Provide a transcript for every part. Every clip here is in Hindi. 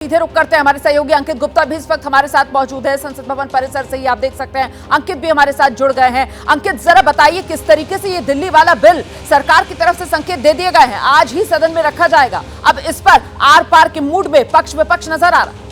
सीधे रुक करते हैं। हमारे सहयोगी अंकित गुप्ता भी इस वक्त हमारे साथ मौजूद है संसद भवन परिसर से ही, आप देख सकते हैं अंकित भी हमारे साथ जुड़ गए हैं। अंकित, जरा बताइए किस तरीके से ये दिल्ली वाला बिल सरकार की तरफ से संकेत दे दिए गए हैं, आज ही सदन में रखा जाएगा, अब इस पर आर पार के मूड में पक्ष विपक्ष नजर आ रहा है।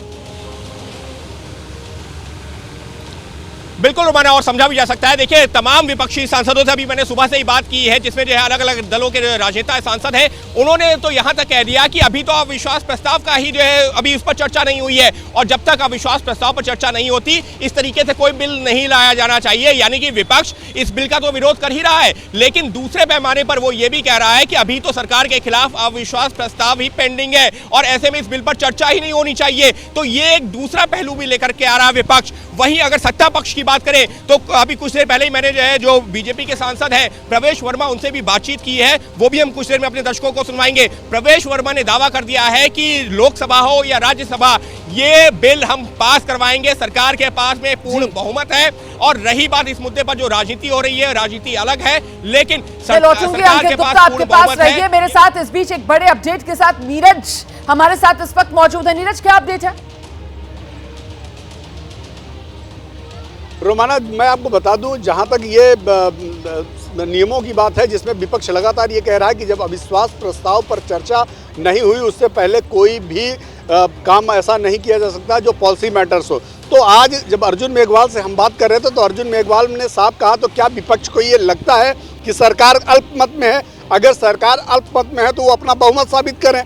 बिल्कुल रोमाना, और समझा भी जा सकता है। देखिए, तमाम विपक्षी सांसदों से अभी मैंने सुबह से ही बात की है, जिसमें जो है अलग अलग दलों के राजनेता सांसद हैं, उन्होंने तो यहां तक कह दिया कि अभी तो अविश्वास प्रस्ताव का ही जो है अभी उस पर चर्चा नहीं हुई है, और जब तक अविश्वास प्रस्ताव पर चर्चा नहीं होती इस तरीके से कोई बिल नहीं लाया जाना चाहिए। यानी कि विपक्ष इस बिल का तो विरोध कर ही रहा है, लेकिन दूसरे पैमाने पर वो ये भी कह रहा है कि अभी तो सरकार के खिलाफ अविश्वास प्रस्ताव ही पेंडिंग है, और ऐसे में इस बिल पर चर्चा ही नहीं होनी चाहिए। तो ये एक दूसरा पहलू भी लेकर के आ रहा है विपक्ष। वहीं अगर सत्ता पक्ष की बात करें तो अभी कुछ देर पहले ही मैंने जो बीजेपी के सांसद हैं प्रवेश वर्मा, उनसे भी बातचीत की है, वो भी हम कुछ देर में अपने दर्शकों को सुनवाएंगे। प्रवेश वर्मा ने दावा कर दिया है कि लोकसभा हो या राज्यसभा, ये बिल हम पास करवाएंगे, सरकार के पास में पूर्ण बहुमत है। और रही बात इस मुद्दे पर जो राजनीति हो रही है, राजनीति अलग है, लेकिन सरकार के पास पूर्ण बहुमत है। मेरे साथ इस बीच एक बड़े अपडेट के साथ नीरज हमारे साथ इस वक्त मौजूद है। नीरज, क्या अपडेट है? रोमाना, मैं आपको बता दूं, जहां तक ये नियमों की बात है जिसमें विपक्ष लगातार ये कह रहा है कि जब अविश्वास प्रस्ताव पर चर्चा नहीं हुई उससे पहले कोई भी काम ऐसा नहीं किया जा सकता जो पॉलिसी मैटर्स हो। तो आज जब अर्जुन मेघवाल से हम बात कर रहे थे तो अर्जुन मेघवाल ने साफ कहा, तो क्या विपक्ष को ये लगता है कि सरकार अल्पमत में है? अगर सरकार अल्पमत में है तो वो अपना बहुमत साबित करें।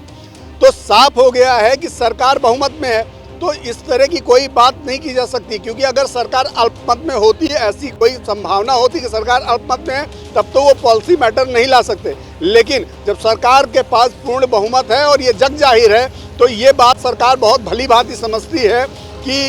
तो साफ हो गया है कि सरकार बहुमत में है, तो इस तरह की कोई बात नहीं की जा सकती, क्योंकि अगर सरकार अल्पमत में होती है, ऐसी कोई संभावना होती कि सरकार अल्पमत में है, तब तो वो पॉलिसी मैटर नहीं ला सकते। लेकिन जब सरकार के पास पूर्ण बहुमत है और ये जग जाहिर है, तो ये बात सरकार बहुत भली भांति समझती है कि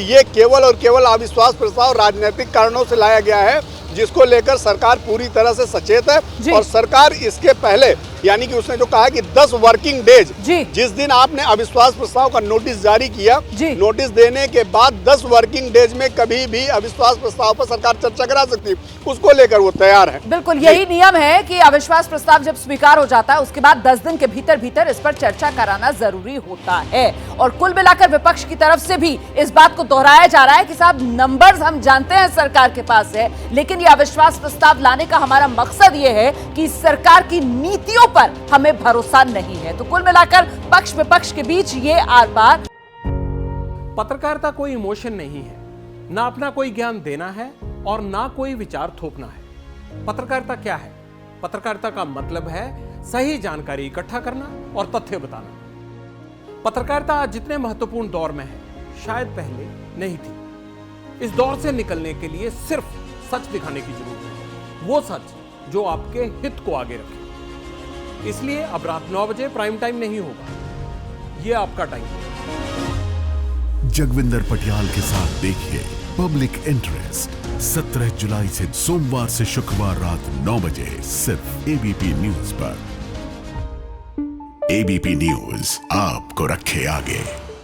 ये केवल और केवल अविश्वास प्रस्ताव राजनीतिक कारणों से लाया गया है, जिसको लेकर सरकार पूरी तरह से सचेत है। और सरकार इसके पहले, यानी कि उसने जो कहा कि 10 वर्किंग डेज, जिस दिन आपने अविश्वास प्रस्ताव का नोटिस जारी किया, नोटिस देने के बाद 10 वर्किंग डेज में कभी भी अविश्वास प्रस्ताव पर सरकार चर्चा करा सकती है, उसको लेकर वो तैयार है। बिल्कुल यही नियम है कि अविश्वास प्रस्ताव जब स्वीकार हो जाता है उसके बाद 10 दिन के भीतर भीतर इस पर चर्चा कराना जरूरी होता है। और कुल मिलाकर विपक्ष की तरफ से भी इस बात को दोहराया जा रहा है कि साहब, नंबर्स हम जानते हैं सरकार के पास है, लेकिन ये अविश्वास प्रस्ताव लाने का हमारा मकसद ये है कि ना की नीतियों पर हमें भरोसा नहीं है। तो कुल मिलाकर पक्ष विपक्ष के बीच ये आर पार। पत्रकारिता कोई इमोशन नहीं है, ना अपना कोई ज्ञान देना है और ना कोई विचार थोपना है। पत्रकारिता क्या है? पत्रकारिता का मतलब है सही जानकारी इकट्ठा करना और तथ्य बताना। पत्रकारिता आज जितने महत्वपूर्ण दौर में है, शायद पहले नहीं थी। इस दौर से निकलने के लिए सिर्फ सच दिखाने की जरूरत है, वो सच जो आपके हित को आगे रखे। इसलिए अब रात 9 बजे प्राइम टाइम नहीं होगा, ये आपका टाइम है। जगविंदर पटियाल के साथ देखिए पब्लिक इंटरेस्ट 17 जुलाई से सोमवार से शुक्रवार रात 9 बजे सिर्फ एबीपी न्यूज पर। एबीपी न्यूज आपको रखे आगे।